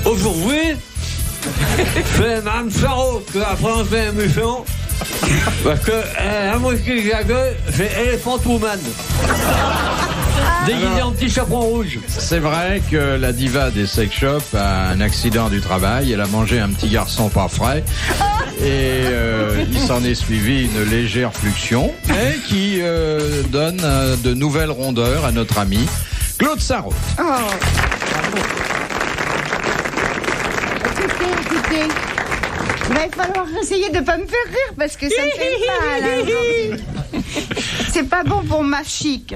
aujourd'hui, c'est Mme Sarraute qui va prendre l'émission. Parce que la moitié de la gueule, c'est Elephant Woman. Déguisé en petit chaperon rouge. C'est vrai que la diva des sex shops a un accident du travail. Elle a mangé un petit garçon pas frais. Et il s'en est suivi une légère fluxion qui donne de nouvelles rondeurs à notre ami Claude Sarraute. Oh. Écoutez. Il va falloir essayer de ne pas me faire rire parce que ça me fait mal. Hein, c'est pas bon pour ma chic.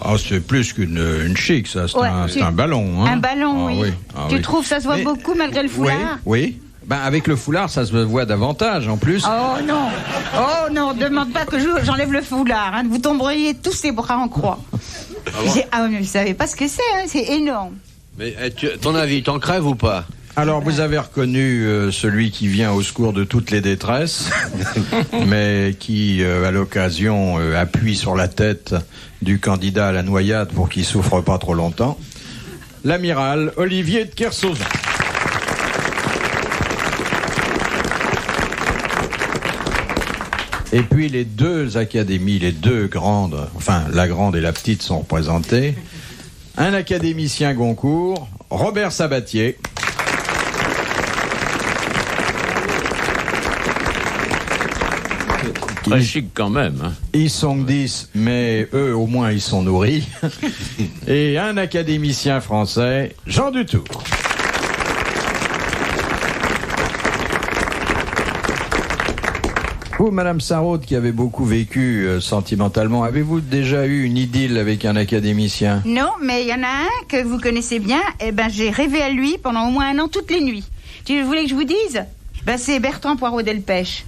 Ah, c'est plus qu'une chic, ça. C'est un ballon. Hein. Un ballon, oui. Tu trouves ça se voit beaucoup malgré le foulard? Oui. Ben, avec le foulard, ça se voit davantage, en plus. Oh non, demande pas que j'enlève le foulard. Hein. Vous tomberiez tous les bras en croix. Mais vous savez pas ce que c'est, hein. C'est énorme. Mais ton avis, t'en crèves ou pas? Alors, vous avez reconnu celui qui vient au secours de toutes les détresses, mais qui, à l'occasion, appuie sur la tête du candidat à la noyade pour qu'il souffre pas trop longtemps, l'amiral Olivier de Kersauzon. Et puis les deux académies, les deux grandes, enfin la grande et la petite sont représentées. Un académicien Goncourt, Robert Sabatier. Très chic quand même. Hein. Ils sont 10, mais eux au moins ils sont nourris. Et un académicien français, Jean Dutour. Vous, Madame Sarraute, qui avez beaucoup vécu sentimentalement, avez-vous déjà eu une idylle avec un académicien? Non, mais il y en a un que vous connaissez bien. Eh ben, j'ai rêvé à lui pendant au moins un an toutes les nuits. Tu voulais que je vous dise? Ben, c'est Bertrand Poirot Delpech.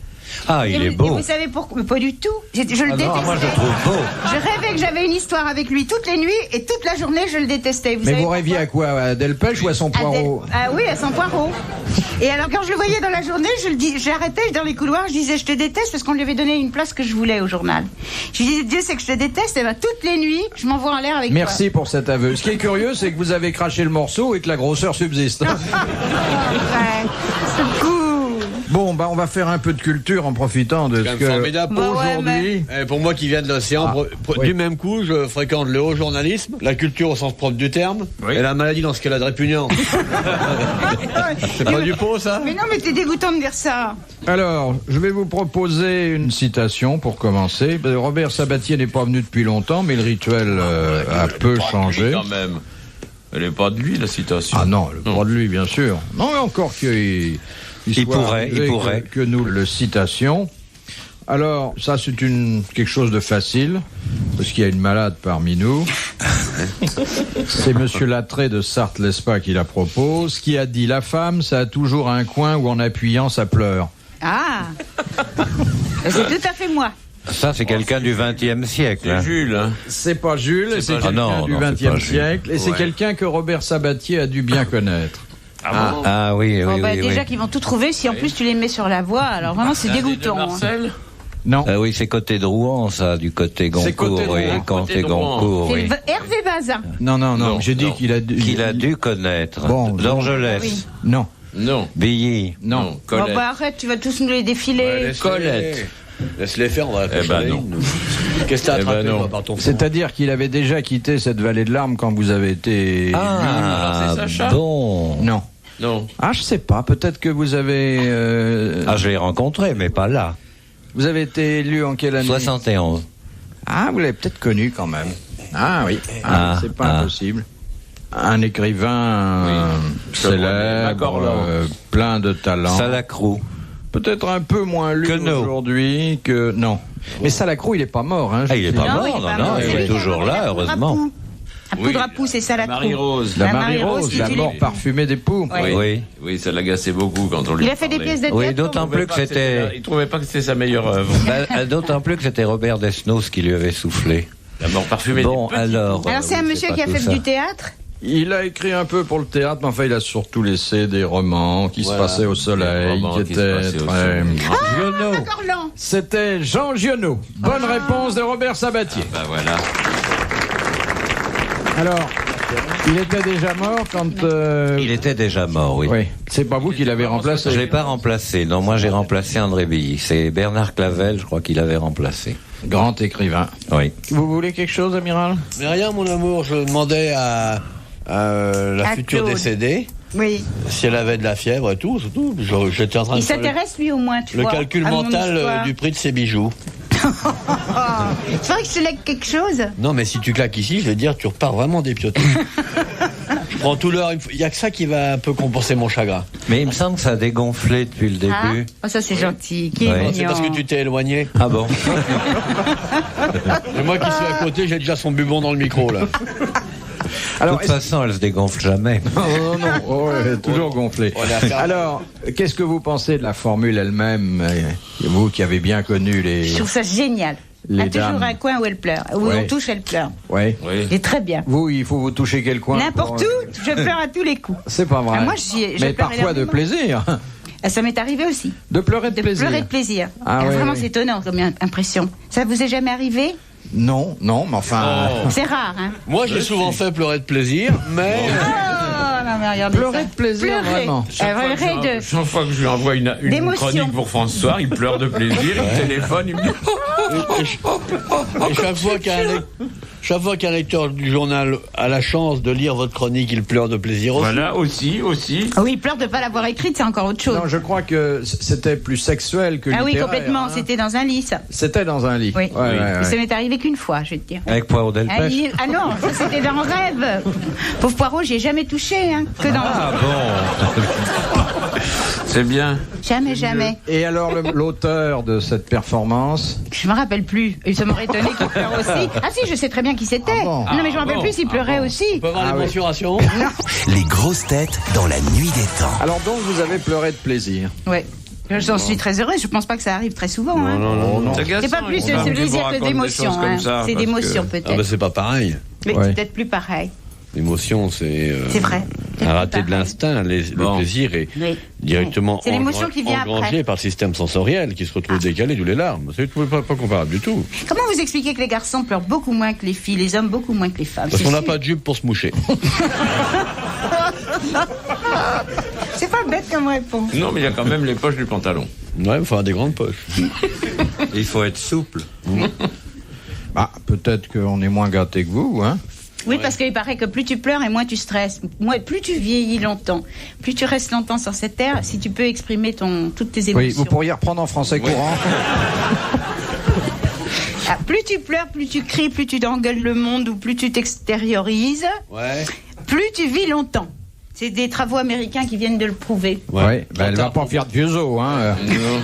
Ah, il est beau. Et vous savez pourquoi? Pas du tout. Je le détestais. Moi, je le trouve beau. Je rêvais que j'avais une histoire avec lui toutes les nuits et toute la journée, je le détestais. Mais vous rêviez à quoi? À Delpech ou à son Poirot? Ah oui, à son Poirot. Et alors, quand je le voyais dans la journée, j'arrêtais dans les couloirs, je disais, je te déteste, parce qu'on lui avait donné une place que je voulais au journal. Je disais, Dieu sait que je te déteste, et ben toutes les nuits, je m'envoie en l'air avec toi. Merci pour cet aveu. Ce qui est curieux, c'est que vous avez craché le morceau et que la grosseur subsiste. Ouais, c'est cool. Bon, on va faire un peu de culture en profitant de ce que... formidable pour aujourd'hui. Pour moi qui viens de l'océan, du même coup, je fréquente le haut journalisme, la culture au sens propre du terme, et la maladie dans ce qu'elle a de répugnant. C'est pas du pot, ça? Mais non, mais t'es dégoûtant de dire ça. Alors, je vais vous proposer une citation pour commencer. Robert Sabatier n'est pas venu depuis longtemps, mais le rituel a peu changé. Quand même. Elle n'est pas de lui, la citation. Ah non, elle n'est pas de lui, bien sûr. Non, mais encore qu'il... Il pourrait. Que nous le citation. Alors, ça, c'est quelque chose de facile, parce qu'il y a une malade parmi nous. C'est Monsieur Lattré de Sarthe-Lespa qui la propose, qui a dit « La femme, ça a toujours un coin où en appuyant, ça pleure. » Ah. C'est tout à fait moi. Ça, c'est quelqu'un du XXe siècle. C'est Jules. Hein. C'est pas Jules, c'est quelqu'un du XXe siècle, et c'est quelqu'un que Robert Sabatier a dû bien connaître. Ah oui. Déjà qu'ils vont tout trouver, si en plus tu les mets sur la voie, alors vraiment c'est dégoûtant. Marcel. Non. Oui, c'est côté Drouan, ça, du côté Goncourt. C'est côté Drouan. Côté Goncourt, c'est Hervé Bazin. Non, j'ai dit qu'il a dû connaître. Bon, Dorgelès. Oui. Non. Billy. Non. Colette. Arrête, tu vas tous nous les défiler. Colette. Laisse-les faire, on va la non. Qu'est-ce que t'as attrapé par ton fond? C'est-à-dire qu'il avait déjà quitté cette vallée de larmes quand vous avez été... Ah, c'est Sacha? bon. Non. Ah, je sais pas, peut-être que vous avez... je l'ai rencontré, mais pas là. Vous avez été élu en quelle année? 71. Ah, vous l'avez peut-être connu quand même. Ah oui, c'est pas impossible. Un écrivain célèbre, plein de talent. Salacrou. Peut-être un peu moins lu aujourd'hui que... Non. Mais Salacrou, il est pas mort. Hein, il est pas mort, non, il est toujours là, heureusement. Un poudre à poux, c'est Salacrou. Marie-Rose. La Marie-Rose, la mort parfumée des poux. Oui, ça l'agaçait beaucoup quand on lui Il a fait des pièces de théâtre. Oui, d'autant plus que c'était... Il trouvait pas que c'était sa meilleure œuvre. D'autant plus que c'était Robert Desnos qui lui avait soufflé. La mort parfumée des petits. Alors c'est un monsieur qui a fait du théâtre? Il a écrit un peu pour le théâtre, mais enfin, il a surtout laissé des romans qui se passaient au soleil, qui étaient très... Corlan. C'était Jean Giono. Bonne réponse de Robert Sabatier. Voilà. Alors, Il était déjà mort quand... Il était déjà mort, oui. Oui. C'est pas vous qui l'avez remplacé? Je l'ai pas remplacé. Non, moi j'ai remplacé André Billy. C'est Bernard Clavel, je crois qu'il avait remplacé. Grand écrivain. Oui. Vous voulez quelque chose, amiral? Mais rien, mon amour. Je demandais à la future Claude. décédée Oui. si elle avait de la fièvre et tout. Surtout, j'étais en train Il de faire s'intéresse, lui, au moins, tu le vois. calcul à mon mental histoire. du prix de ses bijoux. C'est vrai que je te lègue quelque chose. Non, mais si tu claques ici, je vais dire, tu repars vraiment dépioté. Je prends tout l'heure. Il y a que ça qui va un peu compenser mon chagrin. Mais il me semble que ça a dégonflé depuis le début. Oh, ça, c'est gentil. Qui est Ouais. mignon. C'est parce que tu t'es éloigné. Ah bon? Et moi qui suis à côté, j'ai déjà son bubon dans le micro, là. De Alors, toute façon, elle se dégonfle jamais. non, non, oh, elle est toujours gonflée. On est à faire- Alors, qu'est-ce que vous pensez de la formule elle-même, vous qui avez bien connu les... Je trouve ça génial. Il y a toujours dames. un coin où elle pleure. Où Ouais. on touche, elle pleure. Oui. C'est très bien. Vous, il faut vous toucher quel coin? N'importe où, je pleure à tous les coups. C'est pas vrai. Ah, moi, je Mais pleure parfois de énormément. plaisir. Ah, ça m'est arrivé aussi. De pleurer de De plaisir. pleurer de plaisir. Ah, ouais, vraiment, ouais. c'est étonnant comme impression. Ça vous est jamais arrivé? Non, non, mais enfin... C'est rare, hein? Moi, j'ai souvent fait pleurer de plaisir, mais... Oh, non, mais regardez Pleurer ça. de plaisir, Pleurer. vraiment. Chaque fois que je lui envoie une D'émotion. chronique pour France Soir, il pleure de plaisir, il téléphone, il me dit Et chaque fois qu'un lecteur du journal a la chance de lire votre chronique, il pleure de plaisir aussi. voilà, aussi. Ah oui, il pleure de ne pas l'avoir écrite, c'est encore autre chose. Non, je crois que c'était plus sexuel que Ah oui, littéraire, complètement. hein. C'était dans un lit, ça. C'était dans un lit. Oui. Ouais, ouais, Mais ça ouais. m'est arrivé qu'une fois, je vais te dire. Avec Poirot Delpech. Ah non, ça c'était dans rêve. Pauvre Poirot, j'y ai jamais touché, hein. Que dans. Ah bon? c'est bien. Jamais, jamais. Et alors, l'auteur de cette performance? Je me rappelle plus. Et ça m'aurait étonné qu'il pleure aussi. Ah si, je sais très bien qui c'était. Ah bon? Non mais je me rappelle plus s'il pleurait aussi. On peut avoir Ah les oui. mensurations. Les grosses têtes dans la nuit des temps. Alors donc, vous avez pleuré de plaisir. Ouais. J'en suis très heureuse. Je pense pas que ça arrive très souvent. Hein. non. C'est pas plus de plaisir que d'émotion. Hein. C'est d'émotion Ah peut-être. bah c'est pas pareil. Mais Ouais. c'est peut-être plus pareil. L'émotion, c'est C'est vrai. un raté de l'instinct. Le Bon. plaisir est Oui. directement C'est l'émotion qui vient engrangé après. par le système sensoriel qui se retrouve décalé d'où les larmes. C'est pas comparable du tout. Comment vous expliquez que les garçons pleurent beaucoup moins que les filles, les hommes beaucoup moins que les femmes? Parce C'est qu'on n'a sûr. pas de jupe pour se moucher. C'est pas bête comme réponse. Non, mais il y a quand même les poches du pantalon. Ouais, il faut avoir des grandes poches. Il faut être souple. Bah, peut-être qu'on est moins gâté que vous, hein? Oui, parce qu'il paraît que plus tu pleures et moins tu stresses. Plus tu vieillis longtemps, plus tu restes longtemps sur cette terre, si tu peux exprimer toutes tes émotions. Oui, vous pourriez reprendre en français courant. Ah, plus tu pleures, plus tu cries, plus tu engueules le monde ou plus tu t'extériorises, Ouais. plus tu vis longtemps. C'est des travaux américains qui viennent de le prouver. Ouais. Bah, elle va pas faire de vieux os, hein.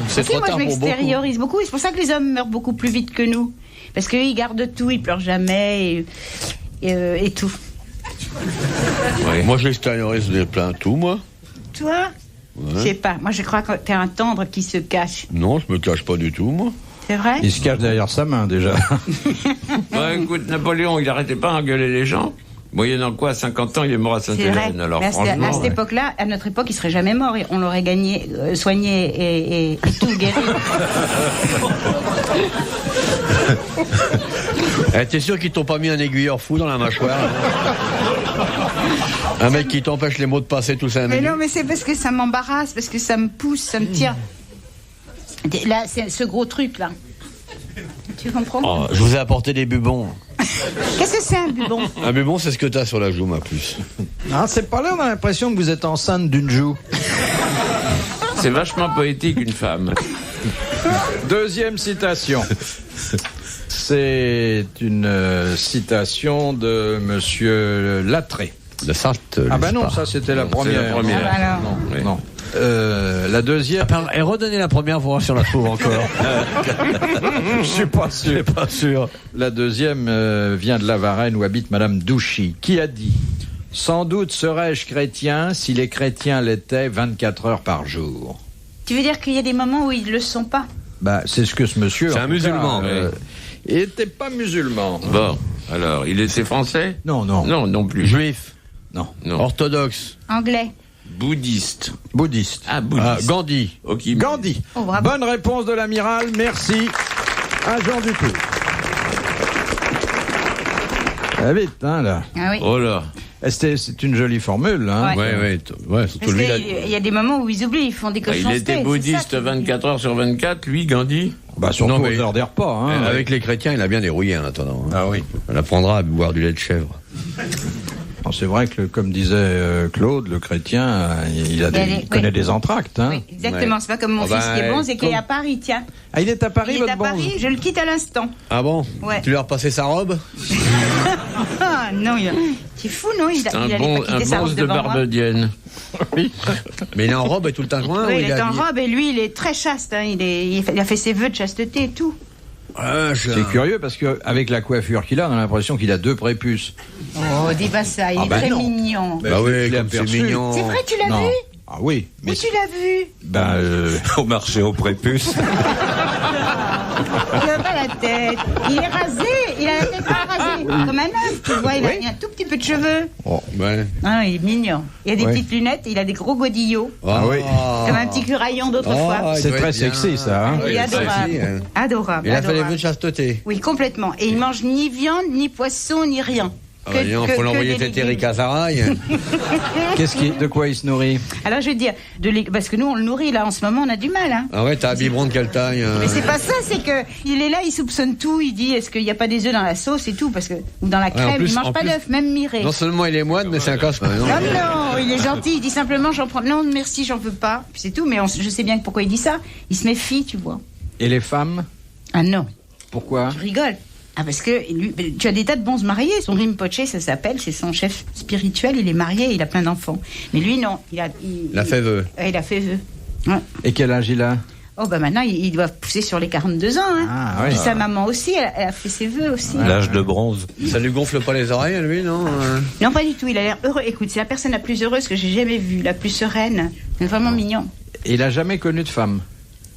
C'est Si, trop moi je tard pour beaucoup. m'extériorise beaucoup. C'est pour ça que les hommes meurent beaucoup plus vite que nous. Parce qu'ils gardent tout, ils pleurent jamais et tout. Moi, j'extériorise plein tout, moi. Toi, je sais pas. Moi je crois que t'es un tendre qui se cache. Non, je me cache pas du tout, moi. C'est vrai? Il se cache derrière sa main, déjà. Bah, écoute, Napoléon, il arrêtait pas d'engueuler les gens. Moyennant quoi, à 50 ans, il est mort à C'est vrai. Sainte-Hélène. Alors, Mais à franchement. cette époque-là, à notre époque, il serait jamais mort. On l'aurait gagné, soigné et tout guéri. T'es sûr qu'ils t'ont pas mis un aiguilleur fou dans la mâchoire? Un mec qui t'empêche les mots de passer tous 5 Mais minutes. non, mais c'est parce que ça m'embarrasse, parce que ça me pousse, ça me tire. Là, c'est ce gros truc là. Tu comprends? Oh, je vous ai apporté des bubons. Qu'est-ce que c'est un bubon? Un bubon, c'est ce que t'as sur la joue, ma puce. Ah, c'est pas là, on a l'impression que vous êtes enceinte d'une joue. C'est vachement poétique, une femme. Deuxième citation. C'est une citation de Monsieur Lattré. De Sarthe. Ah bah non, ça c'était la première. la première. Ah bah alors. Non, Oui. non. La deuxième, Et redonnez la première pour voir si on la trouve encore. je suis pas Je sûr. suis pas sûr. La deuxième vient de la Varenne où habite Madame Douchy, qui a dit « Sans doute serais-je chrétien si les chrétiens l'étaient 24 heures par jour. Tu veux dire qu'il y a des moments où ils le sont pas? » Bah, c'est ce que ce monsieur... C'est en un tout musulman, cas, il était pas musulman. Bon, alors, il était français? Non, non. Non, non plus. Juif. Non. Non. Orthodoxe. Anglais. Bouddhiste. Bouddhiste. Ah, bouddhiste. Gandhi. Ok. Gandhi. Oh, bravo. Bonne réponse de l'amiral, merci. Un Jean du tout. Ah, vite, hein, là. Ah oui. Oh là. C'est une jolie formule, hein. Ouais, surtout Parce lui. qu'il y a des moments où ils oublient, ils font des cochonnetés. Il était bouddhiste 24 heures sur 24, lui, Gandhi. Bah, surtout Non, mais- aux heures des repas, hein. Avec les chrétiens, il a bien dérouillé en attendant. Hein. Ah oui. On apprendra à boire du lait de chèvre. Alors, c'est vrai que, comme disait Claude, le chrétien, il connaît des entr'actes, hein. Oui, exactement. Ouais. C'est pas comme mon Ah bah, fils qui est bon, c'est qu'il est comme- à Paris, tiens. Ah, il est à Paris, Il est votre à bonze Paris, je le quitte à l'instant. Ah bon? Ouais. Tu lui as repassé sa robe? Ah non, c'est fou, non? Il C'est un allait bon, pas quitter sa bonze robe de devant moi. Barbedienne. Mais il est en robe et tout le temps joint? Oui, ou il est en dit- robe et lui, il est très chaste. Hein. Il a fait ses vœux de chasteté et tout. Ah, C'est curieux parce qu'avec la coiffure qu'il a, on a l'impression qu'il a 2 prépuces. Oh, dis pas ça, il est bah très non. mignon. Bah oui, je l'ai comme c'est aperçu. mignon. C'est vrai, tu l'as Non. vu? Ah oui, Où mais tu l'as vu? ben, Au marché au prépuce. Il a pas la tête. Il est rasé. Il a la tête pas rasée. Comme un œuf, tu vois. Il a un tout petit peu de cheveux. Ouais. Ah, il est mignon. Il a des Ouais. petites lunettes. Il a des gros godillots. Ah oui. Comme un petit curaillon d'autrefois. Ah, il c'est doit très être bien. sexy, ça, hein. Il est adorable. sexy, hein. Adorable. Il a fait les adorable. vœux de chasteté. Oui, complètement. Et il mange ni viande, ni poisson, ni rien. Il faut l'envoyer des tête Eric légumes. Azaraï. De quoi il se nourrit? Alors je veux dire, parce que nous on le nourrit là en ce moment, on a du mal. Hein. Ah ouais, t'as un biberon de quelle taille? Mais c'est pas ça, c'est que il est là, il soupçonne tout, il dit est-ce qu'il n'y a pas des œufs dans la sauce et tout, parce que ou dans la crème, en plus- il mange en pas plus- d'œufs, même miré. Non seulement il est moine, mais c'est un casse. Non, non, il est gentil, il dit simplement j'en prends. Non, merci, j'en veux pas. Puis c'est tout, mais je sais bien pourquoi il dit ça. Il se méfie, tu vois. Et les femmes? Ah non, Pourquoi? je rigole. Ah parce que lui, tu as des tas de bons mariés. Son Rinpoché, ça s'appelle, c'est son chef spirituel. Il est marié, il a plein d'enfants. Mais lui non, il a fait vœu. Il a fait vœu. Ouais. Et quel âge il a? Oh bah maintenant il doit pousser sur les 42 ans. Hein. Ah, oui. Puis sa maman aussi, elle a fait ses vœux aussi. L'âge de bronze. Ça lui gonfle pas les oreilles, lui, non? Non pas du tout. Il a l'air heureux. Écoute, c'est la personne la plus heureuse que j'ai jamais vue, la plus sereine. C'est vraiment mignon. Et il a jamais connu de femme?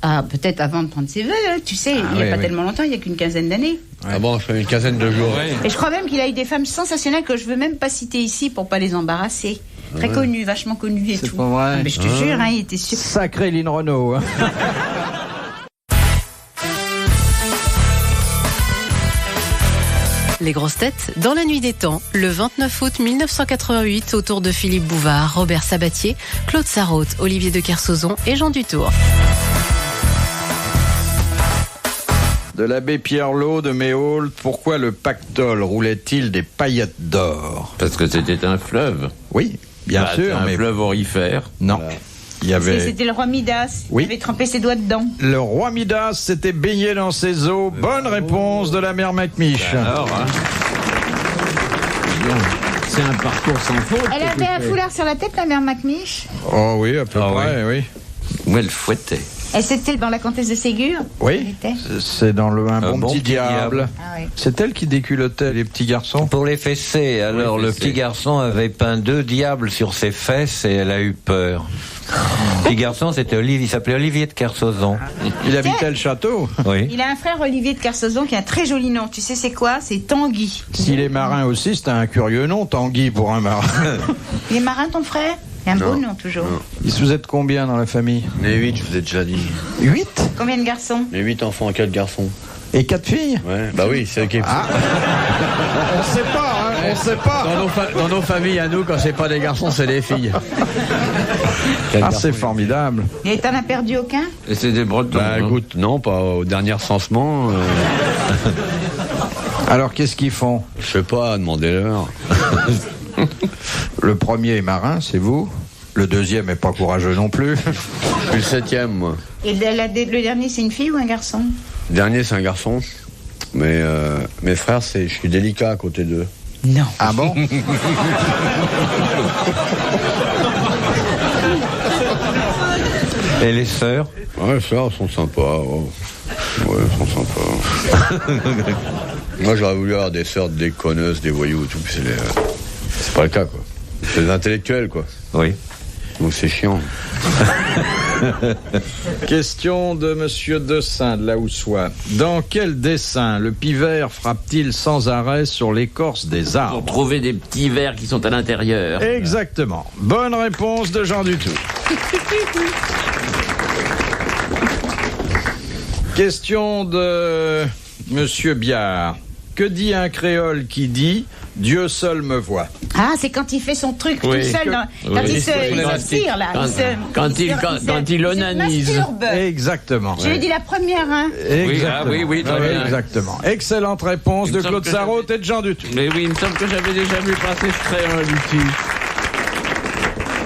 Ah peut-être avant de prendre ses vœux. Hein. Tu sais, il n'y a oui, pas oui. tellement longtemps. Il y a qu'une quinzaine d'années. Ah bon, je fais une quinzaine de jours. Et je crois même qu'il a eu des femmes sensationnelles que je veux même pas citer ici pour pas les embarrasser. Très connues, vachement connues et C'est tout. pas vrai. Ah, mais je te jure, hein, il était sûr. Sacré Lynn Renault, hein. Les grosses têtes dans la nuit des temps, le 29 août 1988, autour de Philippe Bouvard, Robert Sabatier, Claude Sarraute, Olivier de Kersauzon et Jean Dutour. De l'abbé Pierre-Lot de Méaulnes, pourquoi le pactole roulait-il des paillettes d'or? Parce que c'était un fleuve. Oui, bien Bah, sûr, c'est un mais fleuve aurifère. non. Il y avait C'était le roi Midas. Oui. Il avait trempé ses doigts dedans. le roi Midas s'était baigné dans ses eaux. Bonne réponse de la mère McMiche. Alors, hein. C'est un parcours sans faute. Elle avait un foulard sur la tête, la mère McMiche. Oh oui, à peu Ah près, oui. Où elle fouettait. Et c'était dans la comtesse de Ségur. Oui, Elle était. c'est dans un bon petit diable. Ah oui. C'est elle qui déculottait les petits garçons. Pour les fessées, alors les le fessées. petit garçon avait peint 2 diables sur ses fesses et elle a eu peur. Le petit garçon, il s'appelait Olivier de Kersauzon. Il habitait le château. Oui. Il a un frère Olivier de Kersauzon qui a un très joli nom. Tu sais c'est quoi? C'est Tanguy. S'il est marin aussi, c'était un curieux nom, Tanguy pour un marin. Il est marin ton frère? C'est un beau nom toujours. Vous êtes combien dans la famille? Les 8, je vous ai déjà dit. 8? Combien de garçons? Les 8 enfants, 4 garçons. Et 4 filles? Ouais, bah oui, c'est qui. On sait pas, hein, on sait pas. Dans nos familles, à nous, quand c'est pas des garçons, c'est des filles. Ah, c'est formidable. Et t'en as perdu aucun? Et c'est des Bretons. Bah hein. écoute, non, pas au dernier recensement. Alors, qu'est-ce qu'ils font? Je sais pas, demandez-leur. Le premier est marin, c'est vous. Le deuxième est pas courageux non plus. Je suis le 7e, moi. Et le dernier c'est une fille ou un garçon? Le dernier, c'est un garçon. Mais mes frères, je suis délicat à côté d'eux. Non. Ah bon? Et les sœurs? Ouais, les sœurs sont sympas. Ouais, elles sont sympas. Moi, j'aurais voulu avoir des sœurs déconneuses, des voyous et tout. Puis c'est pas le cas, quoi. C'est des intellectuels, quoi. Oui. Donc c'est chiant. Question de Monsieur Dessin de la Houssoie. Dans quel dessin le pivert frappe-t-il sans arrêt sur l'écorce des Pour arbres? trouver des petits vers qui sont à l'intérieur. Exactement. Bonne réponse de Jean Dutour. Question de Monsieur Biard. Que dit un créole qui dit « Dieu seul me voit. Ah, c'est quand il fait son truc tout seul, quand il se tire, là. Quand il onanise. Exactement. Je lui ai dit la première, hein. Exactement. Oui, très bien. Exactement. Excellente réponse de Claude Sarraute et de Jean Dutour. Mais oui, il me semble que j'avais déjà vu passer ce crayon Lucie.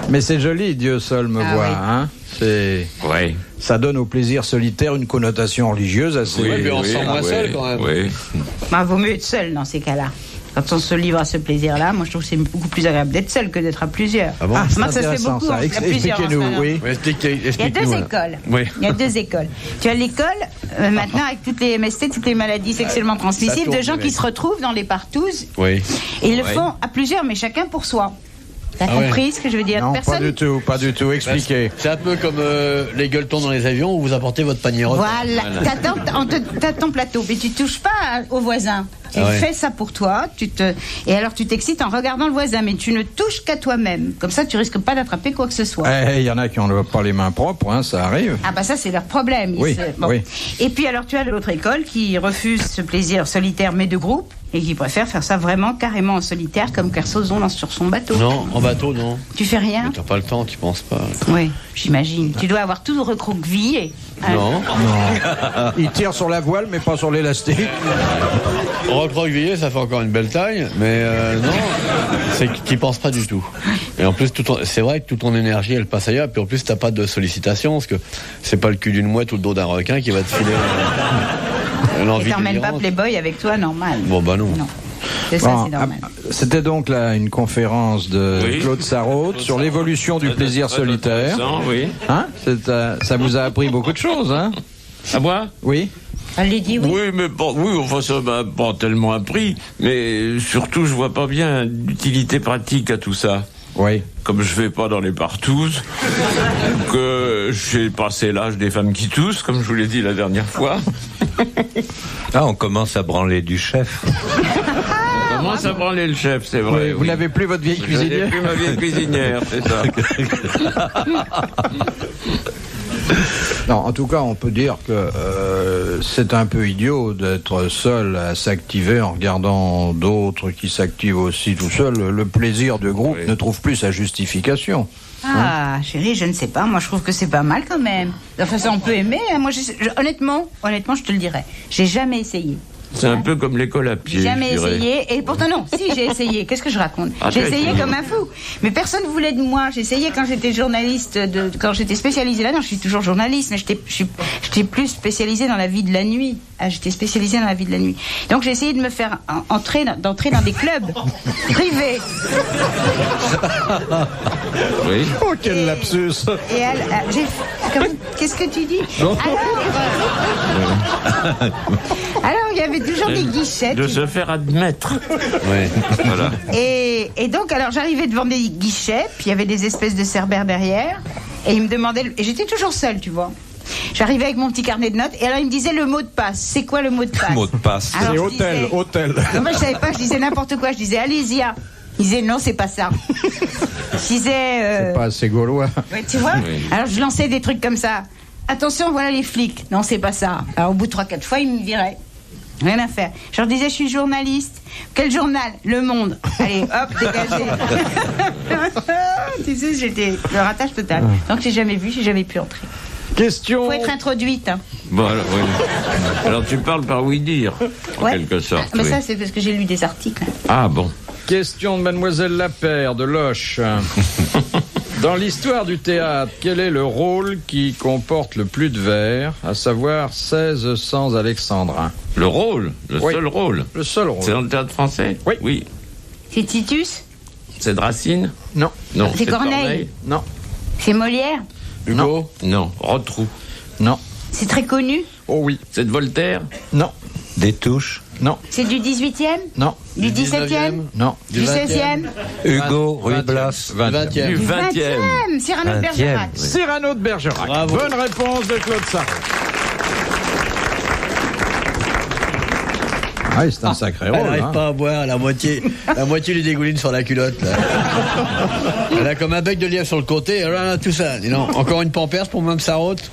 Mais c'est joli, Dieu seul me voit, hein. Oui. Ça donne au plaisir solitaire une connotation religieuse assez... Oui, mais on sent moins seul quand même. Oui. Bah, vaut mieux être seul dans ces cas-là. Quand on se livre à ce plaisir-là, moi je trouve que c'est beaucoup plus agréable d'être seul que d'être à plusieurs. Ah bon? Moi ça se fait beaucoup. Ça. Expliquez-nous, oui. Il y a deux écoles. Oui. Il y a deux écoles. Tu as l'école, maintenant avec toutes les MST, toutes les maladies sexuellement transmissibles, de gens qui se retrouvent dans les partouzes. Oui. Et ils le font à plusieurs, mais chacun pour soi. T'as compris ce que je veux dire? Non, pas du tout. Expliquez. C'est un peu comme les gueuletons dans les avions où vous apportez votre panier repas. Voilà. T'as ton plateau, mais tu touches pas au voisin. Tu fais ça pour toi, et alors tu t'excites en regardant le voisin, mais tu ne touches qu'à toi-même. Comme ça, tu risques pas d'attraper quoi que ce soit. Il y en a qui n'ont pas les mains propres, hein, ça arrive. Ah bah ça, c'est leur problème. Oui. Et puis alors, tu as l'autre école qui refuse ce plaisir solitaire, mais de groupe, et qui préfère faire ça vraiment carrément en solitaire, comme Kersozon sur son bateau. Non, en bateau, non. Tu fais rien? T'as pas le temps, tu penses pas. Oui, j'imagine. Tu dois avoir tout recroquevillé. Non. Il tire sur la voile, mais pas sur l'élastique. Recroquevillé, ça fait encore une belle taille, mais non, c'est que tu penses pas du tout. Et en plus, c'est vrai que toute ton énergie, elle passe ailleurs, puis en plus, t'as pas de sollicitation, parce que c'est pas le cul d'une mouette ou le dos d'un requin qui va te filer l'envie. Et t'emmènes pas Playboy avec toi, normal. Bon, bah non. C'est ça, c'est normal. C'était donc là une conférence de Claude Sarraute sur l'évolution du plaisir solitaire. Oui. Hein, ça vous a appris beaucoup de choses, hein? À moi? Oui. Elle dit oui. Oui, mais bon, enfin ça m'a pas tellement appris, mais surtout je vois pas bien d'utilité pratique à tout ça. Oui. Comme je vais pas dans les partouzes, que j'ai passé l'âge des femmes qui toussent, comme je vous l'ai dit la dernière fois. Ah, on commence à branler du chef. On commence à branler le chef, c'est vrai. Vous n'avez plus votre vieille cuisinière? Je n'ai plus ma vieille cuisinière, c'est ça. Non, en tout cas, on peut dire que c'est un peu idiot d'être seul à s'activer en regardant d'autres qui s'activent aussi tout seul. Le plaisir de groupe ne trouve plus sa justification. Ah, chérie, je ne sais pas. Moi, je trouve que c'est pas mal quand même. Enfin, ça, on peut aimer. Moi, honnêtement, je te le dirais. J'ai jamais essayé. C'est un peu comme l'école à pied. J'ai jamais essayé. Et pourtant, non, si, j'ai essayé. Qu'est-ce que je raconte? J'ai essayé comme un fou. Mais personne ne voulait de moi. J'ai essayé quand j'étais journaliste, quand j'étais spécialisée là-dedans. Je suis toujours journaliste, mais j'étais plus spécialisée dans la vie de la nuit. J'étais spécialisée dans la vie de la nuit. Donc, j'ai essayé de me faire d'entrer dans des clubs privés. Oui. Oh, quel lapsus! Qu'est-ce que tu dis? Alors, il y avait toujours des guichets. De se faire admettre. Oui. Voilà. Et donc, alors, j'arrivais devant des guichets, puis il y avait des espèces de cerbères derrière, et ils me demandaient, et j'étais toujours seule, tu vois. J'arrivais avec mon petit carnet de notes, et alors ils me disasaient le mot de passe. C'est quoi le mot de passe? Le mot de passe. C'est hôtel. Non, moi je savais pas, je disais n'importe quoi, je disais Alésia. Ils disaient non, c'est pas ça. Je disais. C'est pas assez gaulois. Ouais, tu vois? Oui. Alors je lançais des trucs comme ça. Attention, voilà les flics. Non, c'est pas ça. Alors au bout de 3-4 fois, ils me viraient. Rien à faire. Je leur disais, je suis journaliste. Quel journal? Le Monde. Allez, hop, dégagez. Tu sais, j'étais le ratage total. Donc j'ai jamais pu entrer. Question. Faut être introduite. Hein. Bon, alors, oui. Alors tu parles par oui dire, en quelque sorte. Mais ça, c'est parce que j'ai lu des articles. Ah bon. Question de Mademoiselle Lapère de Loche. Dans l'histoire du théâtre, quel est le rôle qui comporte le plus de vers, à savoir 16 sans alexandrin? Le rôle? Seul rôle? Le seul rôle. C'est dans le théâtre français? Oui. C'est Titus? C'est de Racine? Non. C'est Corneille? Non. C'est Molière? Hugo? Non. Rotrou? Non. C'est très connu? Oh oui. C'est de Voltaire? Non. Des touches? Non. C'est du 18e? Non. Du 17e? Non. Du 16e? Hugo, Ruy Blas? 20e. Du 20e. Cyrano de Bergerac. Oui. Cyrano de Bergerac. Bravo. Bonne réponse de Claude Sarraute. Ah, c'est un sacré Elle rôle. n'arrive pas à boire la moitié du dégouline sur la culotte. Là. Elle a comme un bec de lièvre sur le côté. Là, tout ça. Dis donc, encore une pampers pour Mme Sarraute.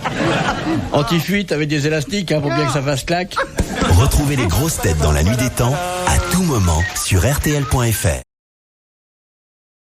Anti-fuite avec des élastiques pour bien que ça fasse claque. Retrouvez les grosses têtes dans la nuit des temps à tout moment sur RTL.fr.